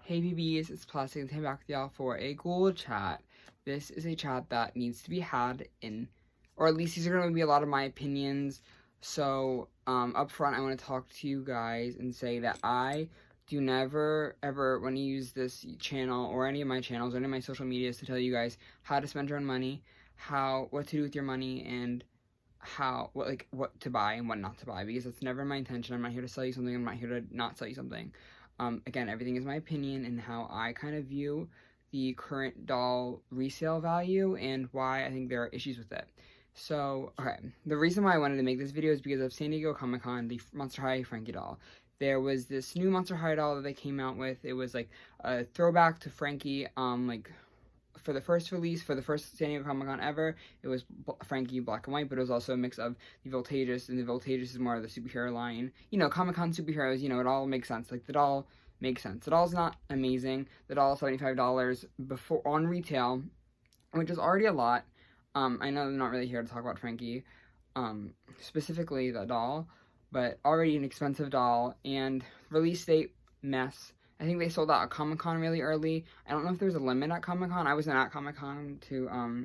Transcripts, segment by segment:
Hey BBs, it's Plastic and I'm back with y'all for a Ghoul chat. This is a chat that needs to be had in, or at least these are going to be a lot of my opinions. So, up front, I want to talk to you guys and say that I do never, ever want to use this channel or any of my channels or any of my social medias to tell you guys how to spend your own money, what to do with your money, and what to buy and what not to buy, because that's never my intention. I'm not here to sell you something. I'm not here to not sell you something. Again, everything is my opinion and how I kind of view the current doll resale value and why I think there are issues with it. So, okay, the reason why I wanted to make this video is because of San Diego Comic-Con, the Monster High Frankie doll. There was this new Monster High doll that they came out with. It was like a throwback to Frankie, for the first release, for the first San Diego Comic-Con ever, it was Frankie black and white, but it was also a mix of the Voltageous, and the Voltageous is more of the superhero line. You know, Comic-Con superheroes, you know, it all makes sense. Like, the doll makes sense. The doll's not amazing. The doll is $75 before on retail, which is already a lot. I know I'm not really here to talk about Frankie, specifically the doll, but already an expensive doll, and release date, mess. I think they sold out at Comic-Con really early. I don't know if there was a limit at Comic-Con. I wasn't at Comic-Con to,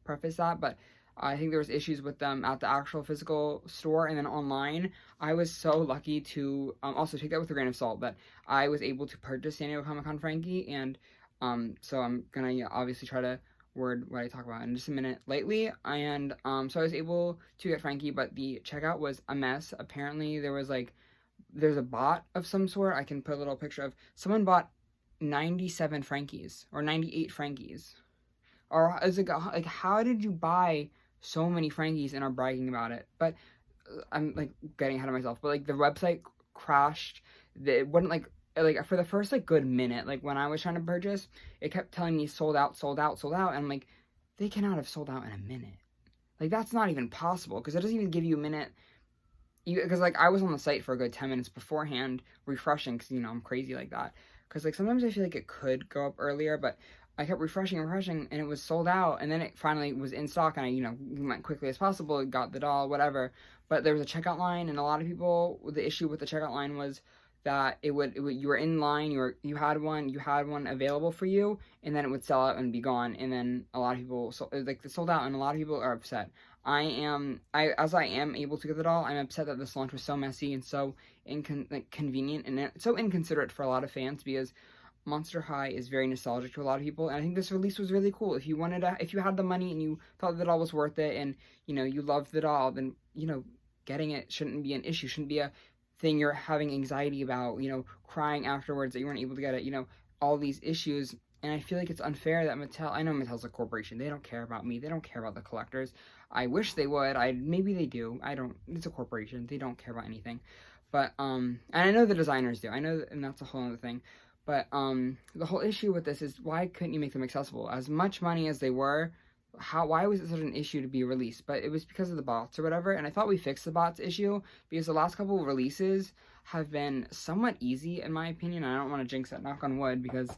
preface that, but I think there was issues with them at the actual physical store, and then online. I was so lucky to, also take that with a grain of salt, but I was able to purchase San Diego Comic-Con Frankie, and, so I'm gonna obviously try to word what I talk about in just a minute lately, and, so I was able to get Frankie, but the checkout was a mess. Apparently, there's a bot of some sort. I can put a little picture of someone bought 97 Frankies or 98 Frankies. Or is it like, how did you buy so many Frankies and are bragging about it? But I'm like getting ahead of myself. But like the website crashed. It wouldn't like for the first like good minute, like when I was trying to purchase, it kept telling me sold out, sold out, sold out, and I'm like, they cannot have sold out in a minute. Like, that's not even possible, because it doesn't even give you a minute. Because like I was on the site for a good 10 minutes beforehand refreshing, because I'm crazy like that, because like sometimes I feel like it could go up earlier, but I kept refreshing and it was sold out, and then it finally was in stock, and I went quickly as possible, got the doll, whatever. But there was a checkout line, and a lot of people, the issue with the checkout line was that it would you were in line, you had one available for you, and then it would sell out and be gone, and then a lot of people sold out, and a lot of people are upset. As I am able to get the doll, I'm upset that this launch was so messy and so inconvenient and so inconsiderate for a lot of fans, because Monster High is very nostalgic to a lot of people, and I think this release was really cool. If you had the money and you thought the doll was worth it, and you loved the doll, then getting it shouldn't be an issue, shouldn't be a thing you're having anxiety about, crying afterwards that you weren't able to get it, all these issues. And I feel like it's unfair that I know Mattel's a corporation, they don't care about me, they don't care about the collectors. I wish they would, maybe they do, it's a corporation, they don't care about anything. But, and I know the designers do, and that's a whole other thing. But, the whole issue with this is, why couldn't you make them accessible? As much money as they were, why was it such an issue to be released? But it was because of the bots or whatever, and I thought we fixed the bots issue, because the last couple of releases have been somewhat easy, in my opinion. I don't want to jinx it, knock on wood, because,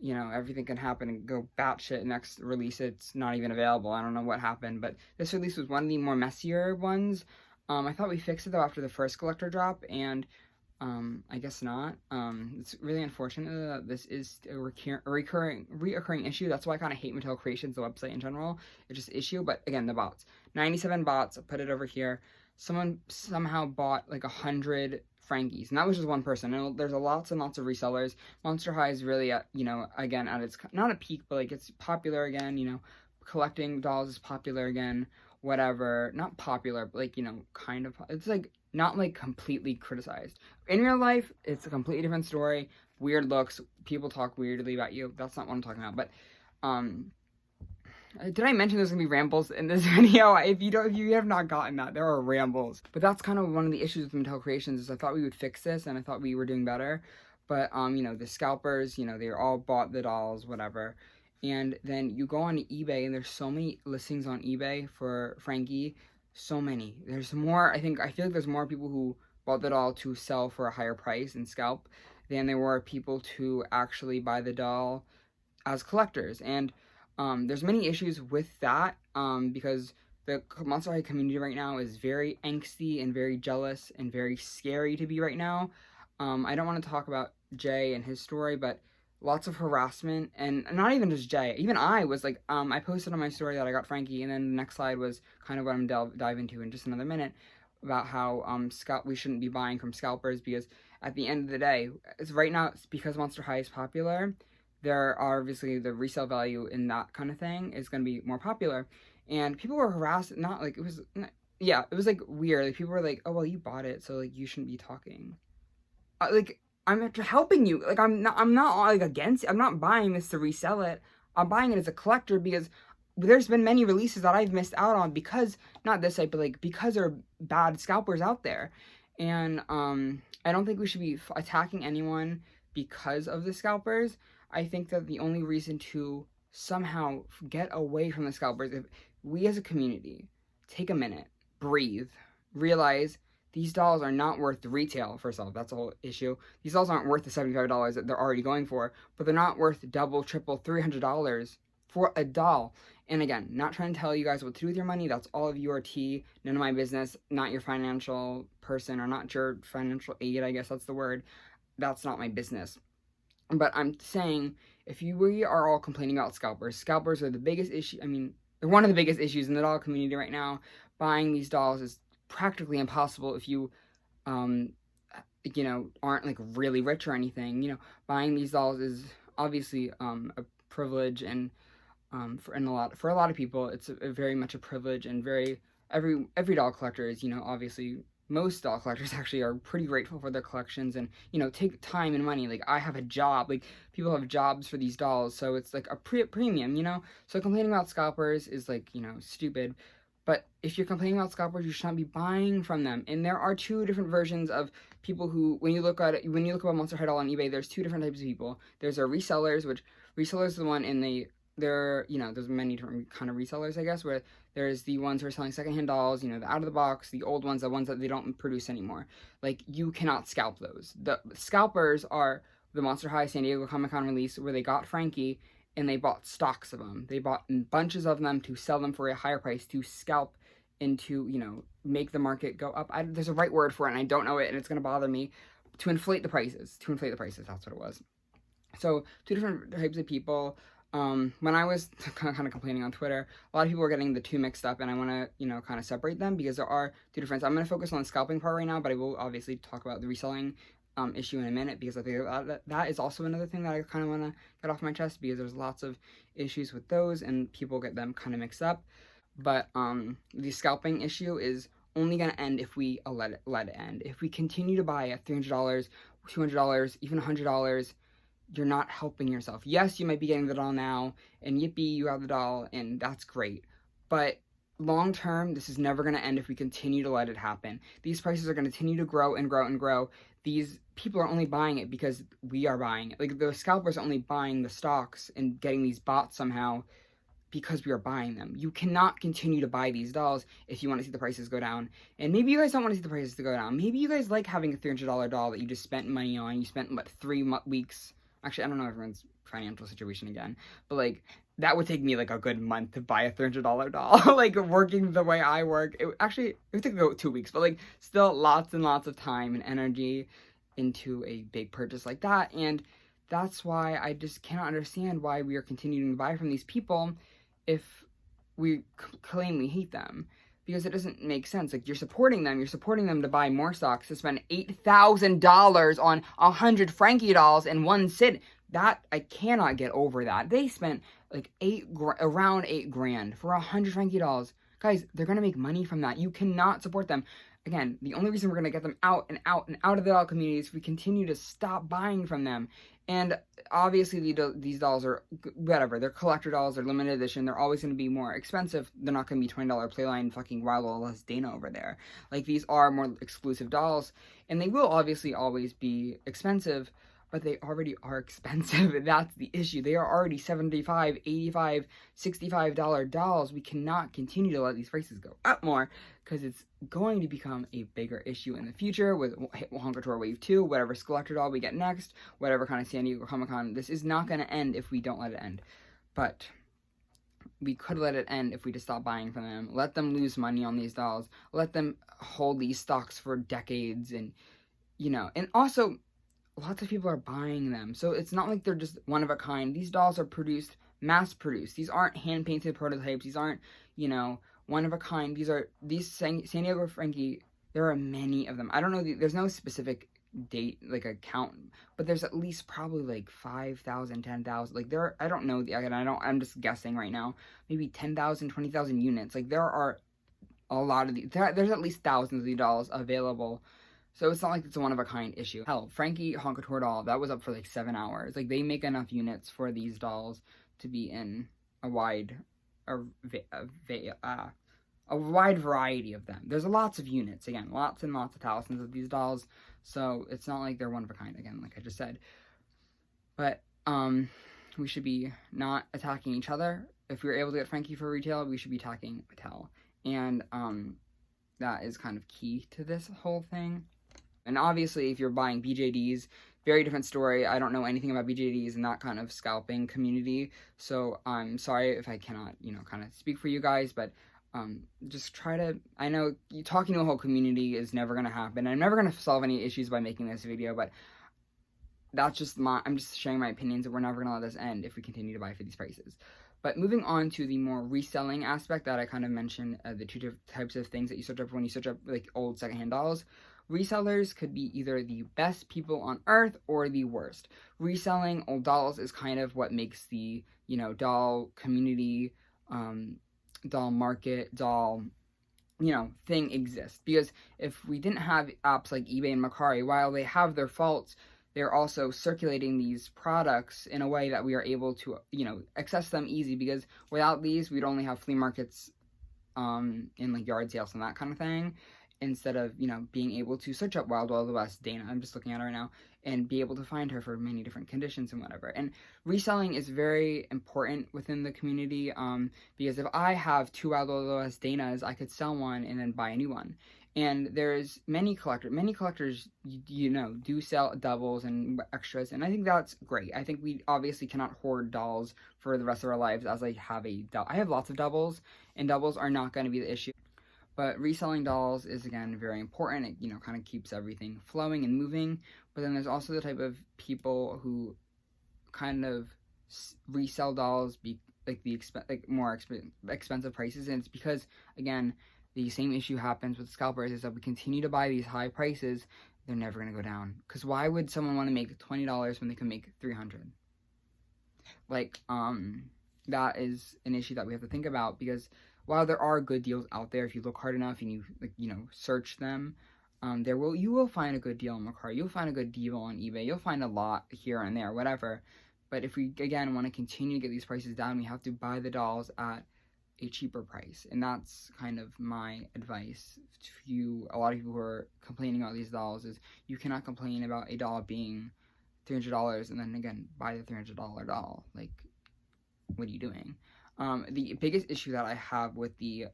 everything can happen and go batshit. Next release, it's not even available. I don't know what happened, but this release was one of the more messier ones. I thought we fixed it, though, after the first collector drop, and I guess not. It's really unfortunate that this is a reoccurring issue. That's why I kind of hate Mattel Creations, the website in general. It's just issue, but again, the bots. 97 bots, I put it over here. Someone somehow bought like 100 Frankies, and that was just one person. And there's lots and lots of resellers. Monster High is really at, again, at its, not a peak, but like it's popular again, collecting dolls is popular again, whatever. Not popular, but like, kind of, it's like, not like completely criticized. In real life, it's a completely different story. Weird looks, people talk weirdly about you. That's not what I'm talking about. But did I mention there's gonna be rambles in this video? If you have not gotten that, there are rambles. But that's kind of one of the issues with Mattel Creations, is I thought we would fix this, and I thought we were doing better. But the scalpers, they all bought the dolls, whatever. And then you go on eBay, and there's so many listings on eBay for Frankie. So many. There's more. I feel like there's more people who bought the doll to sell for a higher price and scalp than there were people to actually buy the doll as collectors. And there's many issues with that, because the Monster High community right now is very angsty and very jealous and very scary to be right now. I don't want to talk about Jay and his story, but lots of harassment, and not even just Jay. Even I was like, I posted on my story that I got Frankie, and then the next slide was kind of what I'm dive into in just another minute about how we shouldn't be buying from scalpers, because at the end of the day, it's right now, it's because Monster High is popular. There are obviously the resale value in that kind of thing is going to be more popular, and people were harassed. Not like it was, yeah, it was like weird. Like people were like, oh well, you bought it, so like you shouldn't be talking. Like I'm helping you. Like I'm not like against it. I'm not buying this to resell it. I'm buying it as a collector because there's been many releases that I've missed out on because not this type, but like because there are bad scalpers out there, and I don't think we should be attacking anyone because of the scalpers. I think that the only reason to somehow get away from the scalpers, if we as a community take a minute, breathe, realize these dolls are not worth the retail. First off, that's the whole issue. These dolls aren't worth the $75 that they're already going for, but they're not worth double, triple, $300 for a doll. And again, not trying to tell you guys what to do with your money. That's all of your tea. None of my business. Not your financial person, or not your financial aid, I guess that's the word. That's not my business. But I'm saying, we are all complaining about scalpers. Scalpers are the biggest issue. I mean, they're one of the biggest issues in the doll community right now. Buying these dolls is practically impossible if you, you know, aren't like really rich or anything. You know, buying these dolls is obviously a privilege, and for a lot of people, it's very much a privilege, and every doll collector is, you know, obviously most doll collectors actually are pretty grateful for their collections, and you know, take time and money. Like I have a job, like people have jobs for these dolls, so it's like a premium, you know. So complaining about scalpers is like, you know, stupid. But if you're complaining about scalpers, you should not be buying from them. And there are two different versions of people who, when you look at Monster High doll on eBay, there's two different types of people. There's our resellers, which resellers is the one you know, there's many different kind of resellers, I guess, where there's the ones who are selling secondhand dolls, you know, the out of the box, the old ones, the ones that they don't produce anymore. Like, you cannot scalp those. The scalpers are the Monster High San Diego Comic-Con release where they got Frankie, and they bought stocks of them. They bought bunches of them to sell them for a higher price, to scalp into, you know, make the market go up. There's a right word for it, and I don't know it, and it's going to bother me. To inflate the prices. That's what it was. So, two different types of people. When I was kind of complaining on Twitter, a lot of people were getting the two mixed up, and I want to, you know, kind of separate them because there are two different. I'm going to focus on the scalping part right now, but I will obviously talk about the reselling issue in a minute, because I think that is also another thing that I kind of want to get off my chest, because there's lots of issues with those, and people get them kind of mixed up. But the scalping issue is only going to end if we let it end. If we continue to buy at $300, $200, even $100, you're not helping yourself. Yes, you might be getting the doll now, and yippee, you have the doll, and that's great. But long term, this is never going to end if we continue to let it happen. These prices are going to continue to grow and grow and grow. These people are only buying it because we are buying it. Like, the scalpers are only buying the stocks and getting these bots somehow because we are buying them. You cannot continue to buy these dolls if you want to see the prices go down. And maybe you guys don't want to see the prices to go down. Maybe you guys like having a $300 doll that you just spent money on. You spent, what, 3 weeks? Actually, I don't know everyone's financial situation again, but like, that would take me like a good month to buy a $300 doll. Like, working the way I work, it would take about 2 weeks, but like, still lots and lots of time and energy into a big purchase like that. And that's why I just cannot understand why we are continuing to buy from these people if we claim we hate them. Because it doesn't make sense. Like, you're supporting them to buy more stocks, to spend $8,000 on 100 Frankie dolls in one sit. That, I cannot get over that. They spent like around $8,000 for 100 Frankie dolls. Guys, they're gonna make money from that. You cannot support them. Again, the only reason we're gonna get them out and out and out of the doll community is if we continue to stop buying from them. And obviously, these dolls are whatever. They're collector dolls. They're limited edition. They're always going to be more expensive. They're not going to be $20 Playline fucking Wild Less Dana over there. Like, these are more exclusive dolls, and they will obviously always be expensive, but they already are expensive. That's the issue. They are already $75, $85, $65 dolls. We cannot continue to let these prices go up more, because it's going to become a bigger issue in the future with Honker Tour Wave 2, whatever collector doll we get next, whatever kind of San Diego Comic-Con. This is not going to end if we don't let it end. But we could let it end if we just stop buying from them. Let them lose money on these dolls. Let them hold these stocks for decades, and, you know, and also, lots of people are buying them. So it's not like they're just one of a kind. These dolls are mass produced. These aren't hand painted prototypes. These aren't, you know, one of a kind. These San Diego Frankie, there are many of them. I don't know, there's no specific date, like a count, but there's at least probably like 5,000, 10,000. Like I don't know, I'm just guessing right now, maybe 10,000, 20,000 units. Like there are a lot of these, there's at least thousands of these dolls available. So it's not like it's a one-of-a-kind issue. Hell, Frankie Honka Tour doll, that was up for like 7 hours. Like, they make enough units for these dolls to be in a wide variety of them. There's lots of units, again, lots and lots of thousands of these dolls. So it's not like they're one-of-a-kind, again, like I just said. But, we should be not attacking each other. If we were able to get Frankie for retail, we should be attacking Mattel. And, that is kind of key to this whole thing. And obviously, if you're buying BJDs, very different story. I don't know anything about BJDs and that kind of scalping community, so I'm sorry if I cannot, kind of speak for you guys, but just try to, I know talking to a whole community is never going to happen. I'm never going to solve any issues by making this video, but that's just I'm just sharing my opinions, and we're never going to let this end if we continue to buy for these prices. But moving on to the more reselling aspect that I kind of mentioned, the two types of things that you search up when you search up like old secondhand dolls. Resellers could be either the best people on earth or the worst. Reselling old dolls is kind of what makes the, doll community, doll market, doll, thing exist. Because if we didn't have apps like eBay and Mercari, while they have their faults, they're also circulating these products in a way that we are able to, access them easy, because without these, we'd only have flea markets, in like yard sales and that kind of thing, instead of, being able to search up Wild Wild West Dana, I'm just looking at her right now, and be able to find her for many different conditions and whatever. And reselling is very important within the community, because if I have 2 Wild Wild West Danas, I could sell one and then buy a new one. And there's many collectors, do sell doubles and extras, and I think that's great. I think we obviously cannot hoard dolls for the rest of our lives, as I have I have lots of doubles, and doubles are not going to be the issue. But reselling dolls is, again, very important. It, kind of keeps everything flowing and moving. But then there's also the type of people who kind of resell dolls more expensive prices, and it's because, again, the same issue happens with scalpers, is that we continue to buy these high prices, they're never going to go down. Because why would someone want to make $20 when they can make $300? Like, that is an issue that we have to think about, because while there are good deals out there, if you look hard enough and you, search them, you will find a good deal on Mercari, you'll find a good deal on eBay, you'll find a lot here and there, whatever. But if we, again, want to continue to get these prices down, we have to buy the dolls at a cheaper price. And that's kind of my advice to a lot of people who are complaining about these dolls, is you cannot complain about a doll being $300 and then, again, buy the $300 doll. Like, what are you doing? The biggest issue that I have with the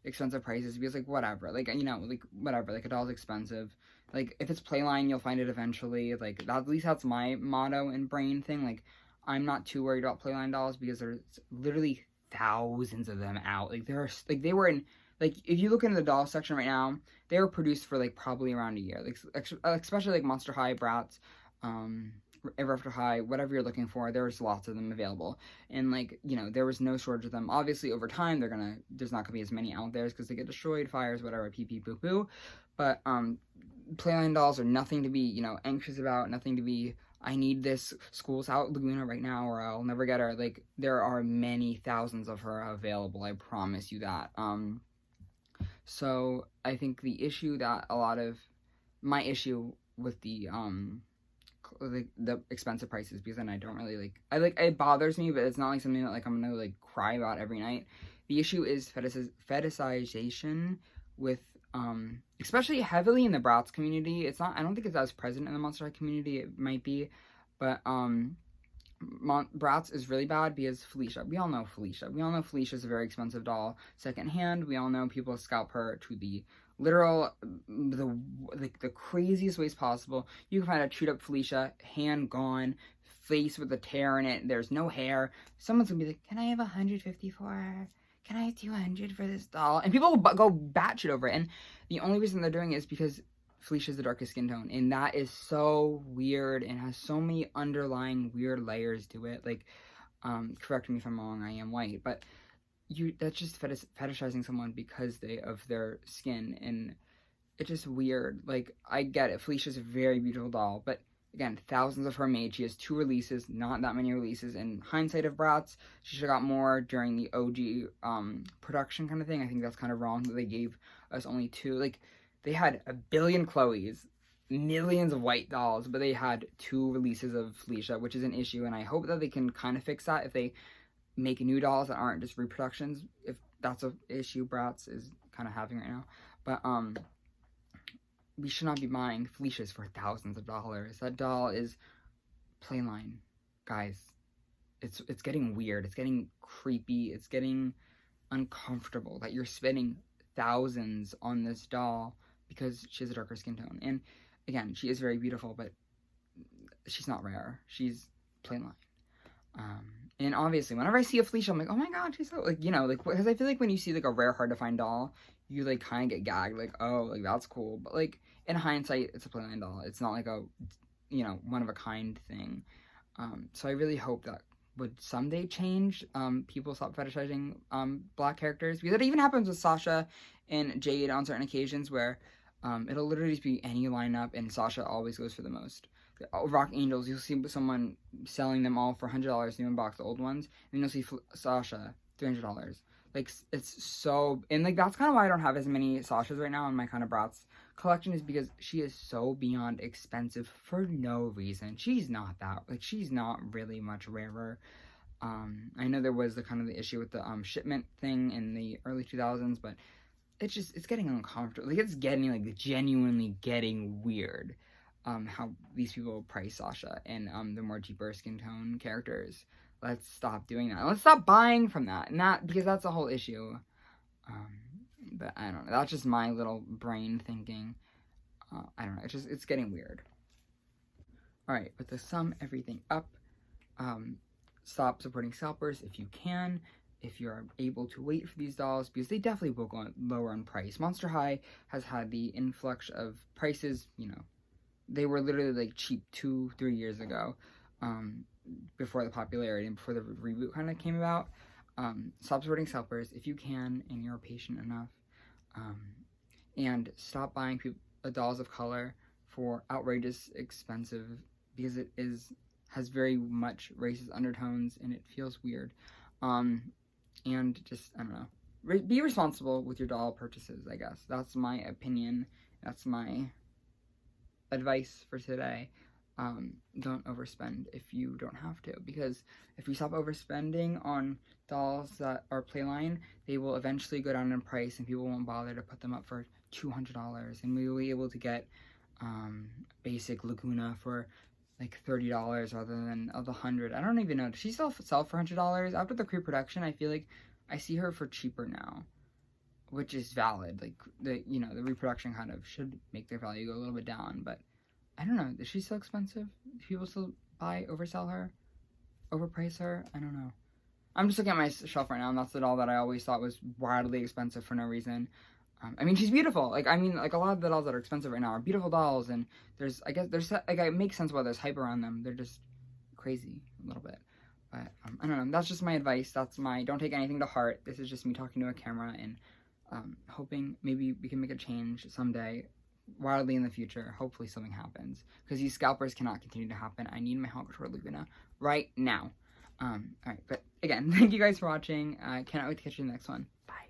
expensive prices, because whatever, whatever, a doll's expensive, if it's Playline, you'll find it eventually, at least that's my motto and brain thing. I'm not too worried about Playline dolls, because there's literally thousands of them out. They were in, if you look into the doll section right now, they were produced for probably around a year, especially Monster High, Bratz, Ever After High, whatever you're looking for, there's lots of them available. And there was no shortage of them. Obviously, over time, there's not gonna be as many out there, because they get destroyed, fires, whatever, pee pee poo poo. But Playline dolls are nothing to be, anxious about, nothing to be, I need this School's Out Laguna right now, or I'll never get her. There are many thousands of her available, I promise you that. So I think the issue that my issue with the expensive prices, because then I don't really it bothers me, but it's not something that I'm gonna cry about every night. The issue is fetishization with especially heavily in the Bratz community. It's not, I don't think it's as present in the Monster High community. It might be, but Bratz is really bad because Felicia. We all know Felicia. Felicia's a very expensive doll secondhand. We all know people scalp her to the literal, the craziest ways possible. You can find a chewed up Felicia, hand gone, face with a tear in it, there's no hair. Someone's gonna be like, can I have 150 for her? Can I have 200 for this doll? And people will go batshit over it. And the only reason they're doing it is because Felicia is the darkest skin tone, and that is so weird and has so many underlying weird layers to it. Like, correct me if I'm wrong, I am white, but that's just fetishizing someone because of their skin, and it's just weird. Like, I get it, Felicia's a very beautiful doll, but again, thousands of her made. She has 2 releases, not that many releases. In hindsight of Bratz, she should have got more during the OG production kind of thing. I think that's kind of wrong that they gave us only 2. Like, they had a billion Chloes, millions of white dolls, but they had 2 releases of Felicia, which is an issue, and I hope that they can kind of fix that if they make new dolls that aren't just reproductions, if that's an issue Bratz is kind of having right now. But, we should not be buying Felicia's for thousands of dollars. That doll is plainline. Guys, it's getting weird. It's getting creepy. It's getting uncomfortable that you're spending thousands on this doll because she has a darker skin tone. And again, she is very beautiful, but she's not rare. She's plainline. And obviously, whenever I see a Felicia, I'm like, oh my god, she's so, like, you know, like, because I feel like when you see, like, a rare, hard-to-find doll, you, like, kind of get gagged, like, oh, like, that's cool, but, like, in hindsight, it's a plainline doll, it's not, like, a, you know, one-of-a-kind thing, so I really hope that would someday change, people stop fetishizing, black characters, because it even happens with Sasha and Jade on certain occasions, where, it'll literally just be any lineup, and Sasha always goes for the most. Rock Angels, you'll see someone selling them all for $100, new unbox the old ones, and you'll see Sasha, $300. Like, it's so, and, like, that's kind of why I don't have as many Sashas right now in my kind of Bratz collection, is because she is so beyond expensive for no reason. She's not that, like, she's not really much rarer. I know there was the kind of the issue with the, shipment thing in the early 2000s, but it's just, it's getting uncomfortable. Like, it's getting, like, genuinely getting weird. How these people price Sasha and the more cheaper skin tone characters. Let's stop doing that. Let's stop buying from that. And that, because that's the whole issue. But I don't know. That's just my little brain thinking. I don't know. It's getting weird. Alright, but to sum everything up, stop supporting scalpers if you can. If you're able to wait for these dolls, because they definitely will go lower in price. Monster High has had the influx of prices, you know, they were literally, like, cheap 2-3 years ago, before the popularity and before the reboot kind of came about. Stop supporting scalpers if you can and you're patient enough. And stop buying dolls of color for outrageous expensive, because it has very much racist undertones and it feels weird. And just, I don't know. Be responsible with your doll purchases, I guess. That's my opinion. That's my advice for today. Don't overspend if you don't have to, because if you stop overspending on dolls that are playline, they will eventually go down in price and people won't bother to put them up for $200, and we will be able to get basic Laguna for like $30 rather than the $100. I don't even know, does she still sell for $100? After the pre-production, I feel like I see her for cheaper now, which is valid. Like, the, you know, the reproduction kind of should make their value go a little bit down, but I don't know. Is she so expensive? Do people still oversell her? Overprice her? I don't know. I'm just looking at my shelf right now, and that's the doll that I always thought was wildly expensive for no reason. I mean, she's beautiful. Like, I mean, like, a lot of the dolls that are expensive right now are beautiful dolls, and I guess, like, it makes sense why there's hype around them. They're just crazy a little bit. But, I don't know. That's just my advice. Don't take anything to heart. This is just me talking to a camera and hoping maybe we can make a change someday, wildly in the future. Hopefully something happens, because these scalpers cannot continue to happen. I need my Helga Laguna right now. Alright, but again, thank you guys for watching. I cannot wait to catch you in the next one. Bye.